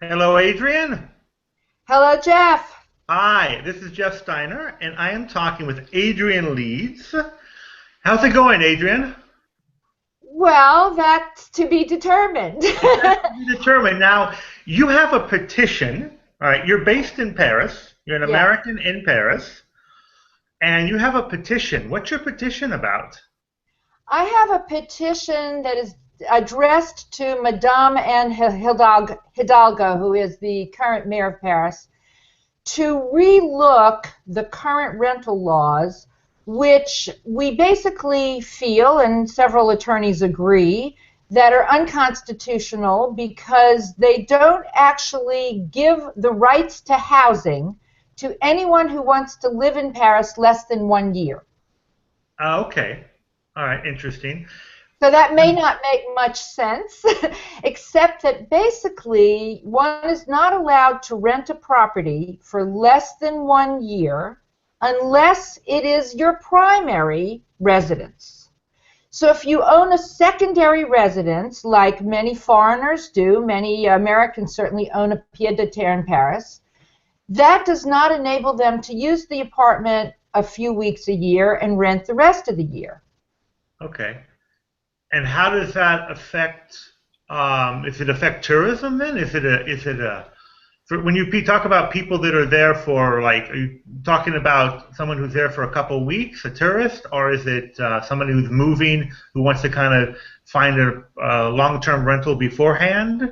Hello, Adrian. Hello, Jeff. Hi, this is Jeff Steiner, and I am talking with Adrian Leeds. How's it going, Adrian? Well, that's to be determined. That's to be determined. Now, you have a petition. All right, you're based in Paris. You're an Yeah. American in Paris, and you have a petition. What's your petition about? I have a petition that is addressed to Madame Anne Hidalgo, who is the current mayor of Paris, to relook the current rental laws, which we basically feel, and several attorneys agree, that are unconstitutional because they don't actually give the rights to housing to anyone who wants to live in Paris less than 1 year. Okay. All right, interesting. So that may not make much sense, except that basically one is not allowed to rent a property for less than 1 year unless it is your primary residence. So if you own a secondary residence, like many foreigners do, many Americans certainly own a pied-à-terre in Paris, that does not enable them to use the apartment a few weeks a year and rent the rest of the year. Okay. And how does that affect, does it affect tourism then? When you talk about people that are there for, like, are you talking about someone who's there for a couple of weeks, a tourist, or is it somebody who's moving who wants to kind of find a long-term rental beforehand?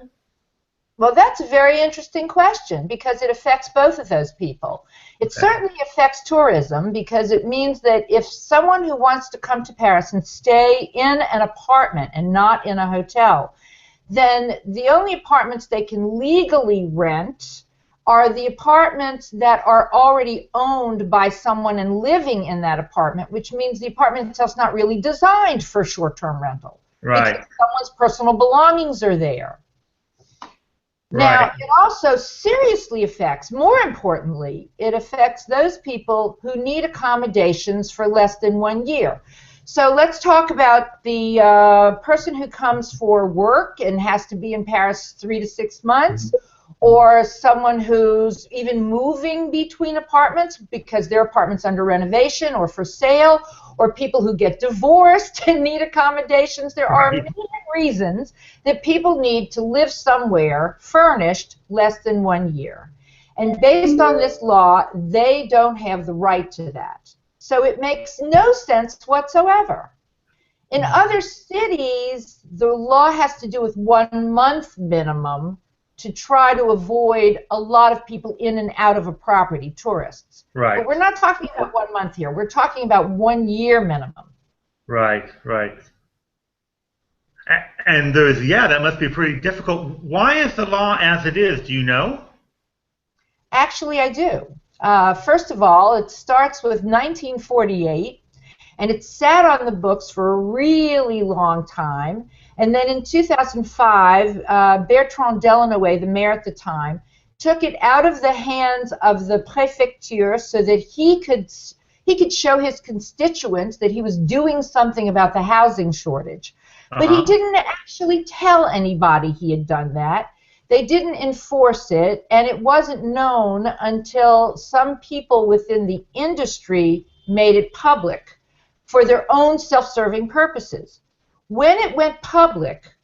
Well, that's a very interesting question because it affects both of those people. It Okay. certainly affects tourism because it means that if someone who wants to come to Paris and stay in an apartment and not in a hotel, then the only apartments they can legally rent are the apartments that are already owned by someone and living in that apartment, which means the apartment itself is not really designed for short-term rental because Right, someone's personal belongings are there. right, Now, it also seriously affects, more importantly, it affects those people who need accommodations for less than 1 year. So let's talk about the person who comes for work and has to be in Paris 3 to 6 months, or someone who's even moving between apartments because their apartment's under renovation or for sale, or people who get divorced and need accommodations. There are right. many reasons that people need to live somewhere furnished less than 1 year. And based on this law, they don't have the right to that. So it makes no sense whatsoever. In other cities, the law has to do with 1 month minimum to try to avoid a lot of people in and out of a property, tourists. But Right, we're not talking about 1 month here. We're talking about 1 year minimum. right, right. And yeah, that must be pretty difficult. Why is the law as it is? Do you know? Actually, I do. First of all, it starts with 1948, and it sat on the books for a really long time. And then in 2005, Bertrand Delanoë, the mayor at the time, took it out of the hands of the préfecture so that he could show his constituents that he was doing something about the housing shortage. But he Uh-huh. didn't actually tell anybody he had done that. They didn't enforce it, and it wasn't known until some people within the industry made it public for their own self-serving purposes. When it went public,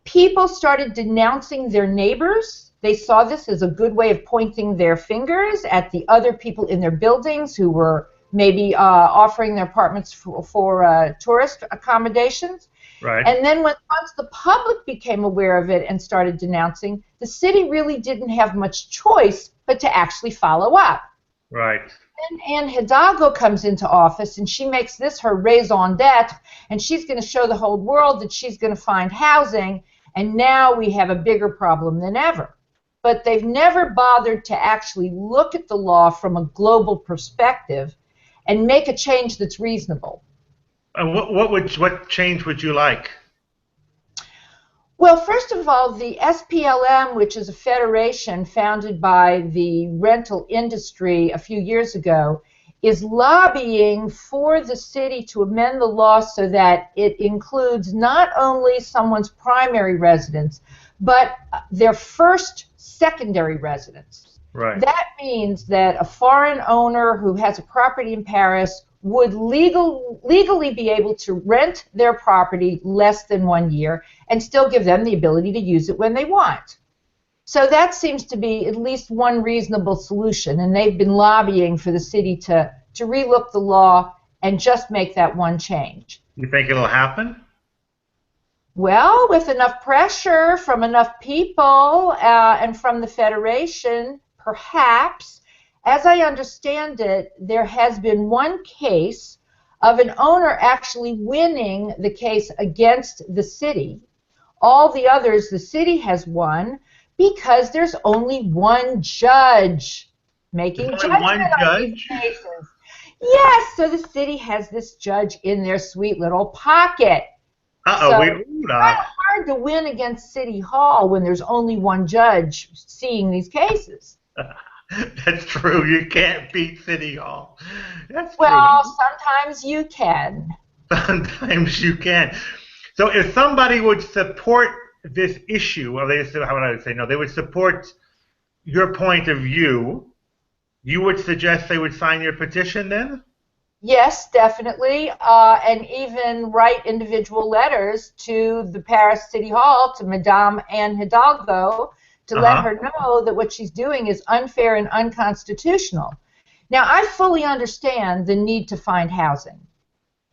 people started denouncing their neighbors. They saw this as a good way of pointing their fingers at the other people in their buildings who were maybe offering their apartments for tourist accommodations. Right, And then once the public became aware of it and started denouncing, the city really didn't have much choice but to actually follow up. right. Then Anne Hidalgo comes into office, and she makes this her raison d'etre, and she's going to show the whole world that she's going to find housing, and now we have a bigger problem than ever. But they've never bothered to actually look at the law from a global perspective and make a change that's reasonable. What change would you like? Well, first of all, the SPLM, which is a federation founded by the rental industry a few years ago, is lobbying for the city to amend the law so that it includes not only someone's primary residence, but their first secondary residence. Right. That means that a foreign owner who has a property in Paris would legally be able to rent their property less than 1 year and still give them the ability to use it when they want. So that seems to be at least one reasonable solution, and they've been lobbying for the city to relook the law and just make that one change. You think it'll happen? Well, with enough pressure from enough people and from the Federation, perhaps. As I understand it, there has been one case of an owner actually winning the case against the city. All the others the city has won because there's only one judge making judgment on these cases. Yes, so the city has this judge in their sweet little pocket. So it's kind of hard to win against City Hall when there's only one judge seeing these cases. That's true. You can't beat City Hall. That's well, true. Sometimes you can. Sometimes you can. So if somebody would support this issue, well, how would I say no? They would support your point of view. You would suggest they would sign your petition then? Yes, definitely, and even write individual letters to the Paris City Hall, to Madame Anne Hidalgo, to let her know that what she's doing is unfair and unconstitutional. Now, I fully understand the need to find housing.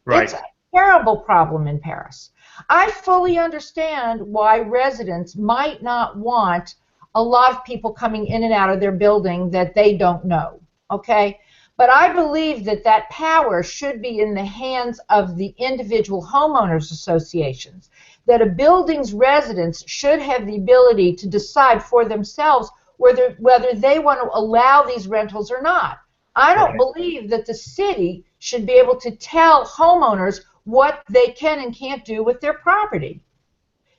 Right. It's a terrible problem in Paris. I fully understand why residents might not want a lot of people coming in and out of their building that they don't know, okay? But I believe that that power should be in the hands of the individual homeowners associations, that a building's residents should have the ability to decide for themselves whether they want to allow these rentals or not. I don't believe that the city should be able to tell homeowners what they can and can't do with their property.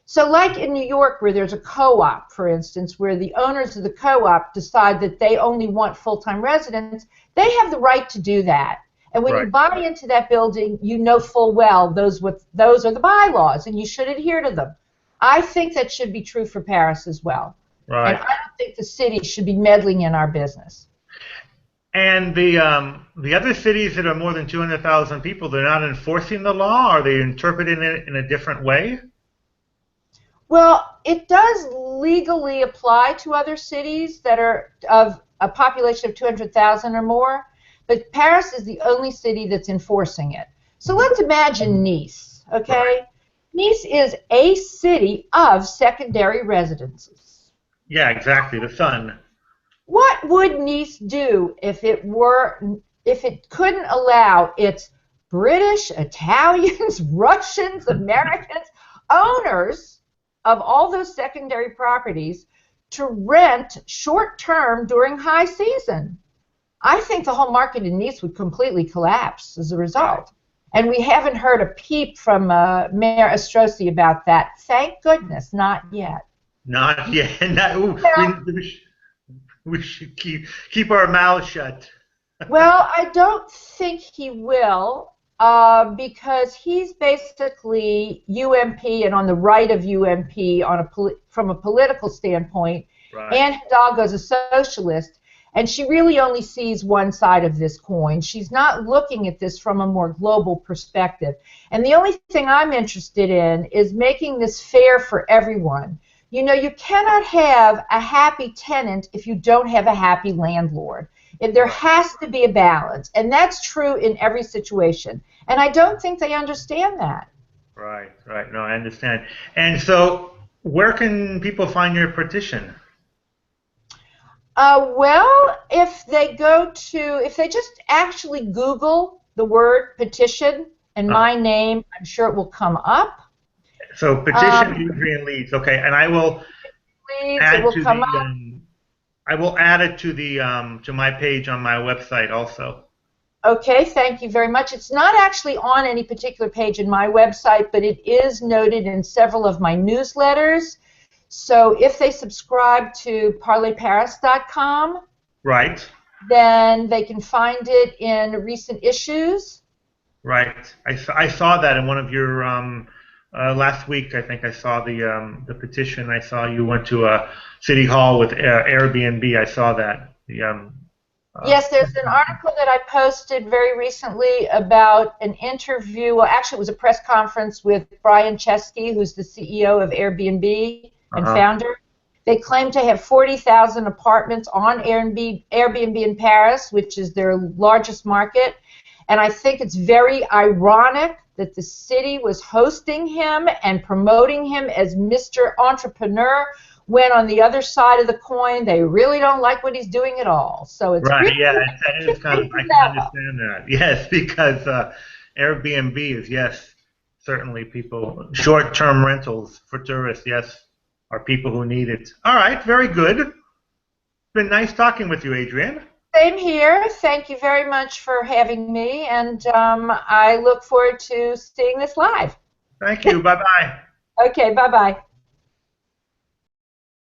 So like in New York, where there's a co-op, for instance, where the owners of the co-op decide that they only want full-time residents, they have the right to do that. And when you buy into that building, you know full well those are the bylaws, and you should adhere to them. I think that should be true for Paris as well. Right. And I don't think the city should be meddling in our business. And the other cities that are more than 200,000 people, they're not enforcing the law? Are they interpreting it in a different way? Well, it does legally apply to other cities that are of a population of 200,000 or more, but Paris is the only city that's enforcing it. So let's imagine Nice, okay? Right. Nice is a city of secondary residences. Yeah, exactly, the sun. What would Nice do if it couldn't allow its British, Italians, Russians, Americans, owners of all those secondary properties to rent short-term during high season? I think the whole market in Nice would completely collapse as a result. And we haven't heard a peep from Mayor Estrosi about that. Thank goodness, not yet. Not yet. We should keep our mouths shut. Well, I don't think he will. Because he's basically UMP and on the right of UMP from a political standpoint, and Hidalgo's a socialist, and she really only sees one side of this coin. She's not looking at this from a more global perspective. And the only thing I'm interested in is making this fair for everyone. You know, you cannot have a happy tenant if you don't have a happy landlord. There has to be a balance, and that's true in every situation. And I don't think they understand that. Right. No, I understand. And so, where can people find your petition? Well, if they just actually Google the word petition and my name, I'm sure it will come up. So, petition Adrian Leeds. Okay, and I will add it to to my page on my website also. Okay, thank you very much. It's not actually on any particular page in my website, but it is noted in several of my newsletters. So if they subscribe to parlerparis.com, right, then they can find it in recent issues. Right. I saw that in one of your last week. I think I saw the petition. I saw you went to a city hall with Airbnb. I saw that. Yes, there's an article that I posted very recently about an interview. Well, actually, it was a press conference with Brian Chesky, who's the CEO of Airbnb and founder. They claim to have 40,000 apartments on Airbnb in Paris, which is their largest market. And I think it's very ironic that the city was hosting him and promoting him as Mr. Entrepreneur, when on the other side of the coin, they really don't like what he's doing at all. So it's right. really Yeah, it's kind of, I can understand that. Yes, because Airbnb is, yes, certainly people, short-term rentals for tourists, yes, are people who need it. All right, very good. It's been nice talking with you, Adrian. Same here. Thank you very much for having me, and I look forward to seeing this live. Thank you. Bye-bye. Okay, bye-bye.